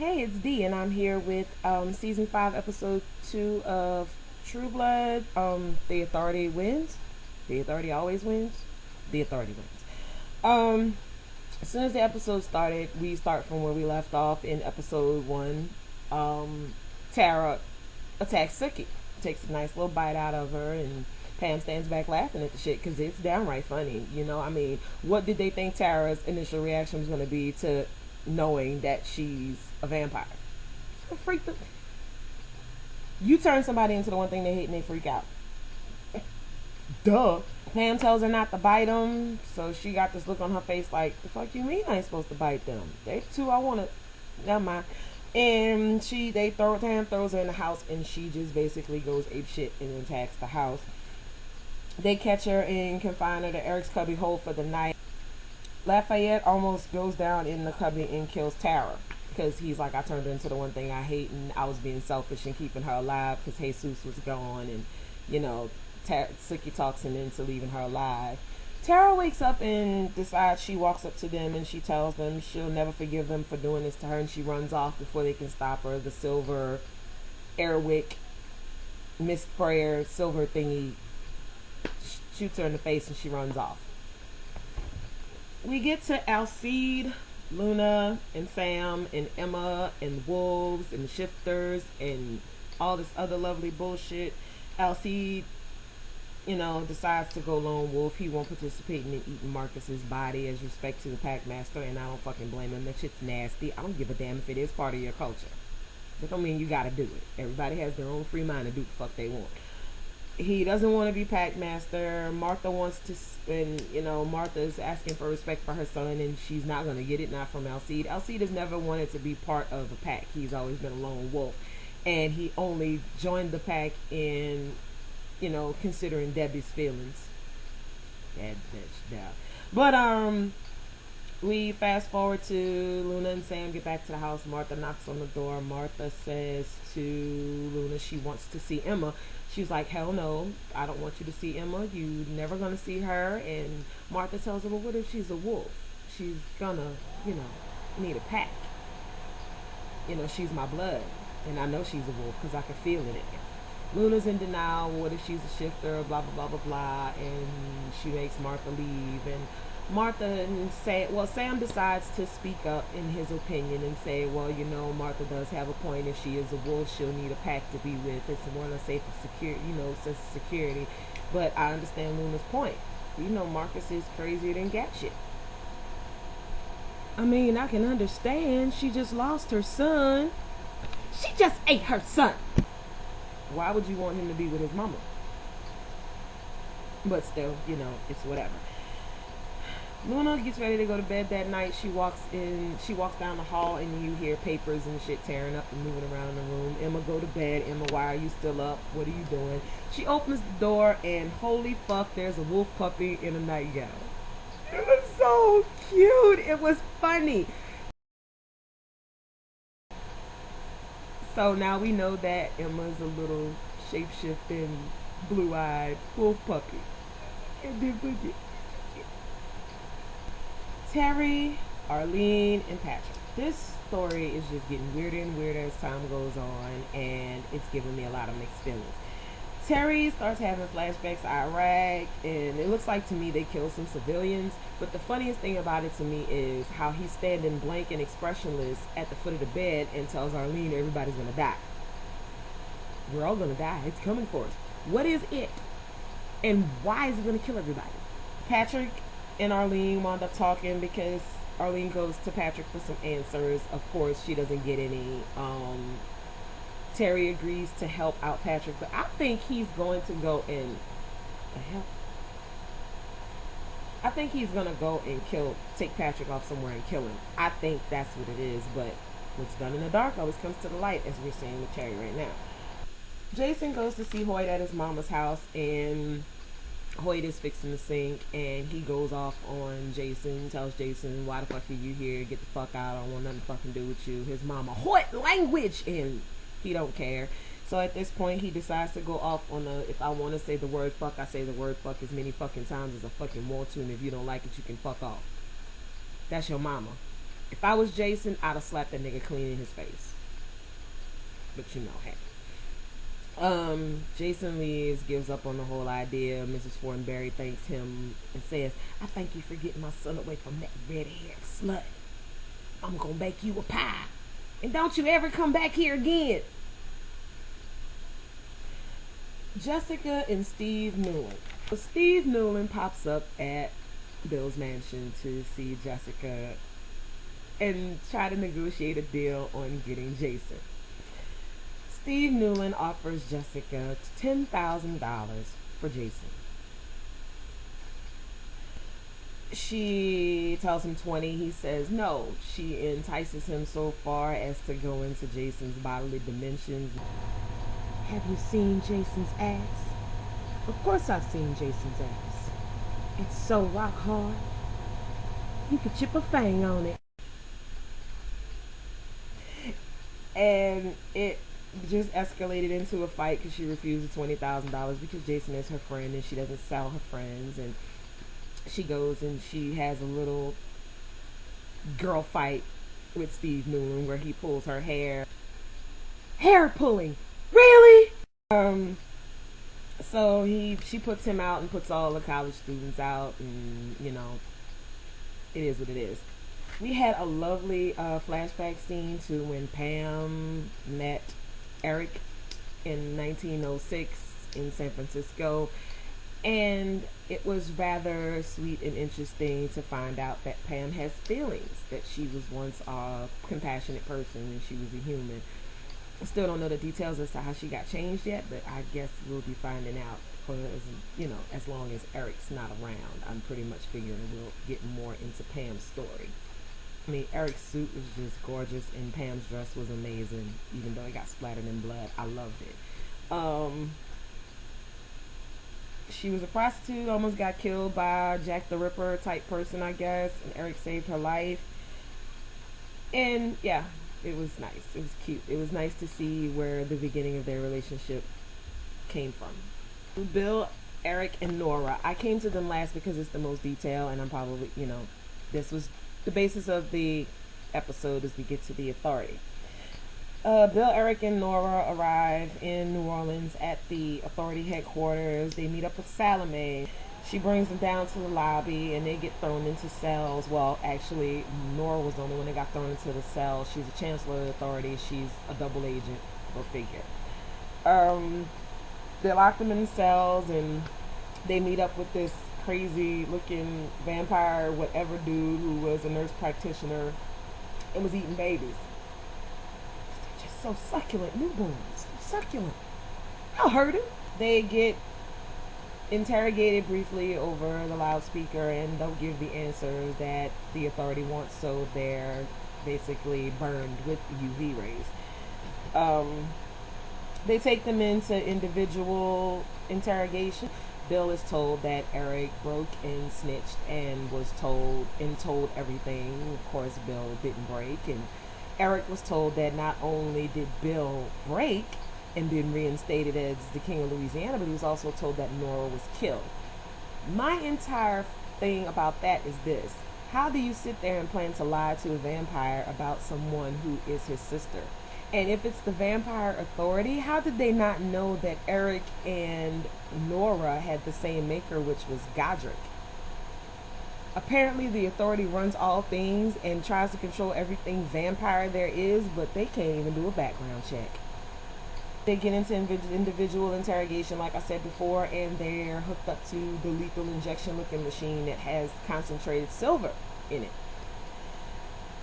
Hey, it's D, and I'm here with season 5, episode 2 of True Blood. The Authority wins. The Authority always wins. The Authority wins. As soon as the episode started, we start from where we left off in episode 1. Tara attacks Suki, takes a nice little bite out of her, and Pam stands back laughing at the shit because it's downright funny. I mean, what did they think Tara's initial reaction was going to be to knowing that she's a vampire? Freak the. You turn somebody into the one thing they hate and they freak out. Duh. Pam tells her not to bite them, so she got this look on her face like, the fuck you mean I ain't supposed to bite them? They two I wanna. Never mind. And Pam throws her in the house, and she just basically goes ape shit and attacks the house. They catch her and confine her to Eric's cubby hole for the night. Lafayette almost goes down in the cubby and kills Tara because he's like, I turned her into the one thing I hate, and I was being selfish and keeping her alive because Jesus was gone, and Suki talks him into leaving her alive. Tara wakes up and decides she walks up to them and she tells them she'll never forgive them for doing this to her, and she runs off before they can stop her. The silver Airwick mist sprayer silver thingy shoots her in the face and she runs off. We get to Alcide, Luna, and Sam, and Emma, and Wolves, and Shifters, and all this other lovely bullshit. Alcide, decides to go lone wolf. He won't participate in eating Marcus's body as respect to the Packmaster, and I don't fucking blame him. That shit's nasty. I don't give a damn if it is part of your culture. That don't mean you gotta do it. Everybody has their own free mind to do the fuck they want. He doesn't want to be Packmaster. Martha wants to, and Martha's asking for respect for her son, and she's not going to get it, not from Alcide. Alcide has never wanted to be part of a pack. He's always been a lone wolf, and he only joined the pack in, considering Debbie's feelings. That bitch, yeah. But we fast forward to Luna and Sam get back to the house. Martha knocks on the door. Martha says to Luna she wants to see Emma. She's like, hell no, I don't want you to see Emma. You're never going to see her. And Martha tells her, well, what if she's a wolf? She's gonna, need a pack. She's my blood. And I know she's a wolf because I can feel it in her. Luna's in denial. What if she's a shifter? Blah, blah, blah, blah, blah. And she makes Martha leave. And Sam decides to speak up in his opinion and say, well, Martha does have a point. If she is a wolf, she'll need a pack to be with. It's more than safe for security, sense of security. But I understand Luna's point. Marcus is crazier than Gatshit. I mean, I can understand. She just lost her son. She just ate her son. Why would you want him to be with his mama? But still, it's whatever. Luna gets ready to go to bed that night. She walks down the hall, and you hear papers and shit tearing up and moving around the room. Emma, go to bed. Emma, why are you still up? What are you doing? She opens the door, and holy fuck, there's a wolf puppy in a nightgown. It was so cute. It was funny. So now we know that Emma's a little shape-shifting, blue-eyed wolf puppy. And then Terry, Arlene, and Patrick. This story is just getting weirder and weirder as time goes on, and it's giving me a lot of mixed feelings. Terry starts having flashbacks to Iraq, and it looks like to me they killed some civilians, but the funniest thing about it to me is how he's standing blank and expressionless at the foot of the bed and tells Arlene everybody's gonna die. We're all gonna die. It's coming for us. What is it? And why is it gonna kill everybody? Patrick and Arlene wound up talking because Arlene goes to Patrick for some answers. Of course, she doesn't get any. Terry agrees to help out Patrick, but I think he's going to go and the hell. I think he's gonna go and take Patrick off somewhere and kill him. I think that's what it is, but what's done in the dark always comes to the light, as we're seeing with Terry right now. Jason goes to see Hoyt at his mama's house, and Hoyt is fixing the sink, and he goes off on Jason, tells Jason, why the fuck are you here? Get the fuck out. I don't want nothing to fucking do with you. His mama, Hoyt language, and he don't care. So at this point, he decides to go off on if I want to say the word fuck, I say the word fuck as many fucking times as I fucking want to, and if you don't like it, you can fuck off. That's your mama. If I was Jason, I'd have slapped that nigga clean in his face. But you know, hey. Jason leaves, gives up on the whole idea. Mrs. Fortenberry thanks him and says, I thank you for getting my son away from that red-haired slut. I'm gonna bake you a pie. And don't you ever come back here again. Jessica and Steve Newland. So Steve Newland pops up at Bill's mansion to see Jessica and try to negotiate a deal on getting Jason. Steve Newland offers Jessica $10,000 for Jason. She tells him 20. He says no. She entices him so far as to go into Jason's bodily dimensions. Have you seen Jason's ass? Of course I've seen Jason's ass. It's so rock hard. You could chip a fang on it. And it just escalated into a fight because she refused $20,000 because Jason is her friend and she doesn't sell her friends. And she goes and she has a little girl fight with Steve Newland where he pulls her hair. Hair pulling! Really? So she puts him out and puts all the college students out, and you know, it is what it is. We had a lovely flashback scene to when Pam met Eric in 1906 in San Francisco, and it was rather sweet and interesting to find out that Pam has feelings, that she was once a compassionate person and she was a human. I still don't know the details as to how she got changed yet, but I guess we'll be finding out for as long as Eric's not around. I'm pretty much figuring we'll get more into Pam's story. I mean, Eric's suit was just gorgeous, and Pam's dress was amazing, even though it got splattered in blood. I loved it. She was a prostitute, almost got killed by Jack the Ripper type person, I guess, and Eric saved her life. And yeah, it was nice. It was cute. It was nice to see where the beginning of their relationship came from. Bill, Eric, and Nora. I came to them last because it's the most detail, and I'm probably, this was the basis of the episode as we get to the authority. Bill, Eric, and Nora arrive in New Orleans at the authority headquarters. They meet up with Salome. She brings them down to the lobby, and they get thrown into cells. Well, actually, Nora was the only one that got thrown into the cell. She's a chancellor of the authority. She's a double agent, go figure. They lock them in the cells, and they meet up with this crazy-looking vampire, whatever dude who was a nurse practitioner and was eating babies. They're just so succulent, newborns. So succulent. Y'all heard him. They get interrogated briefly over the loudspeaker, and they'll give the answers that the authority wants, so they're basically burned with UV rays. They take them into individual interrogation. Bill is told that Eric broke and snitched and was told everything. Of course, Bill didn't break, and Eric was told that not only did Bill break and been reinstated as the King of Louisiana, but he was also told that Nora was killed. My entire thing about that is this: how do you sit there and plan to lie to a vampire about someone who is his sister? And if it's the vampire authority, how did they not know that Eric and Nora had the same maker, which was Godric? Apparently the authority runs all things and tries to control everything vampire there is, but they can't even do a background check. They get into individual interrogation, like I said before, and they're hooked up to the lethal injection looking machine that has concentrated silver in it.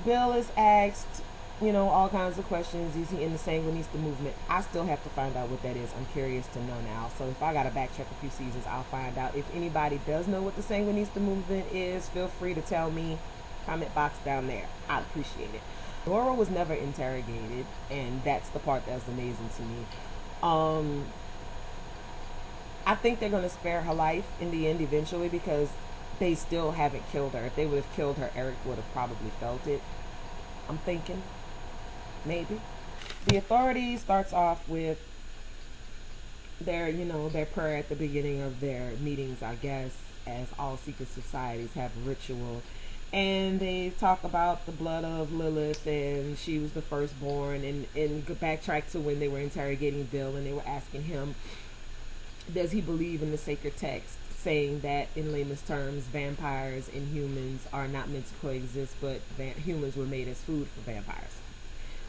Bill is asked, all kinds of questions. Is he in the Sanguinista movement? I still have to find out what that is. I'm curious to know now. So if I got to backtrack a few seasons, I'll find out. If anybody does know what the Sanguinista movement is, feel free to tell me. Comment box down there. I'd appreciate it. Nora was never interrogated, and that's the part that's amazing to me. I think they're going to spare her life in the end eventually, because they still haven't killed her. If they would have killed her, Eric would have probably felt it. I'm thinking. Maybe. The authority starts off with their prayer at the beginning of their meetings, I guess, as all secret societies have a ritual. And they talk about the blood of Lilith, and she was the firstborn, and backtrack to when they were interrogating Bill, and they were asking him, does he believe in the sacred text saying that, in layman's terms, vampires and humans are not meant to coexist, but humans were made as food for vampires?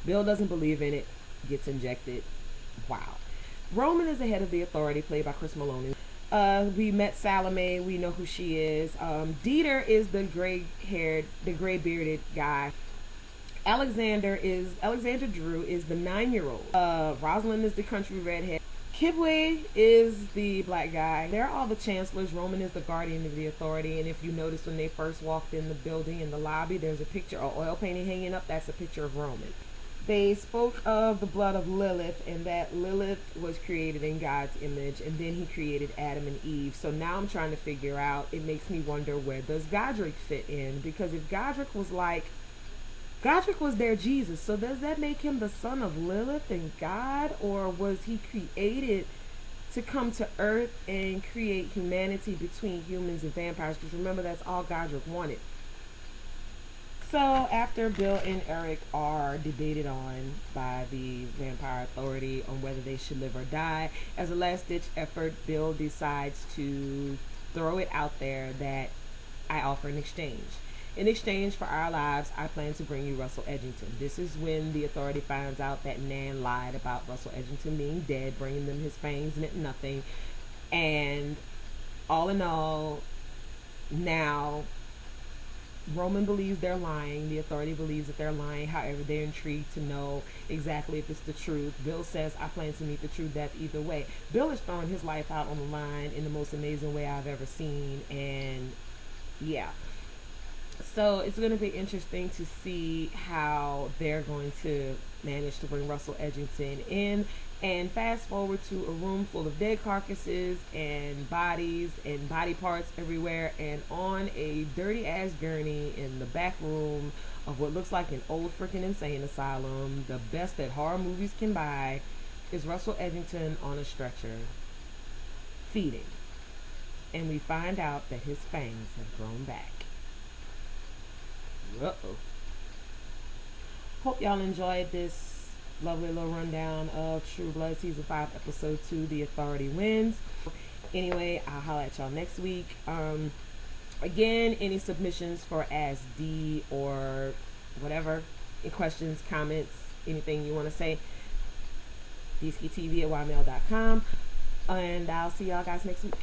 Bill doesn't believe in it, gets injected. Wow. Roman is the head of the Authority, played by Chris Maloney. We met Salome. We know who she is. Dieter is the gray-bearded guy. Alexander Drew is the 9-year-old. Rosalind is the country redhead. Kibwe is the black guy. They're all the chancellors. Roman is the guardian of the Authority. And if you notice, when they first walked in the building, in the lobby, there's a picture, an oil painting hanging up. That's a picture of Roman. They spoke of the blood of Lilith, and that Lilith was created in God's image, and then he created Adam and Eve. So now I'm trying to figure out, it makes me wonder, where does Godric fit in? Because if Godric was their Jesus, so does that make him the son of Lilith and God? Or was he created to come to earth and create humanity between humans and vampires? Because remember, that's all Godric wanted. So after Bill and Eric are debated on by the Vampire Authority on whether they should live or die, as a last-ditch effort, Bill decides to throw it out there that I offer an exchange. In exchange for our lives, I plan to bring you Russell Edgington. This is when the Authority finds out that Nan lied about Russell Edgington being dead. Bringing them his fangs meant nothing. And all in all, now Roman believes they're lying. The Authority believes that they're lying. However, they're intrigued to know exactly if it's the truth. Bill says, I plan to meet the true death either way. Bill is throwing his life out on the line in the most amazing way I've ever seen. And yeah. So it's going to be interesting to see how they're going to manage to bring Russell Edgington in. And fast forward to a room full of dead carcasses and bodies and body parts everywhere, and on a dirty ass gurney in the back room of what looks like an old freaking insane asylum, the best that horror movies can buy, is Russell Edgington on a stretcher feeding. And we find out that his fangs have grown back. Uh-oh. Hope y'all enjoyed this lovely little rundown of True Blood Season 5 Episode 2, The Authority Wins. Anyway, I'll holler at y'all next week. Again, any submissions for Ask D or whatever, any questions, comments, anything you want to say, dskitv@ymail.com. And I'll see y'all guys next week.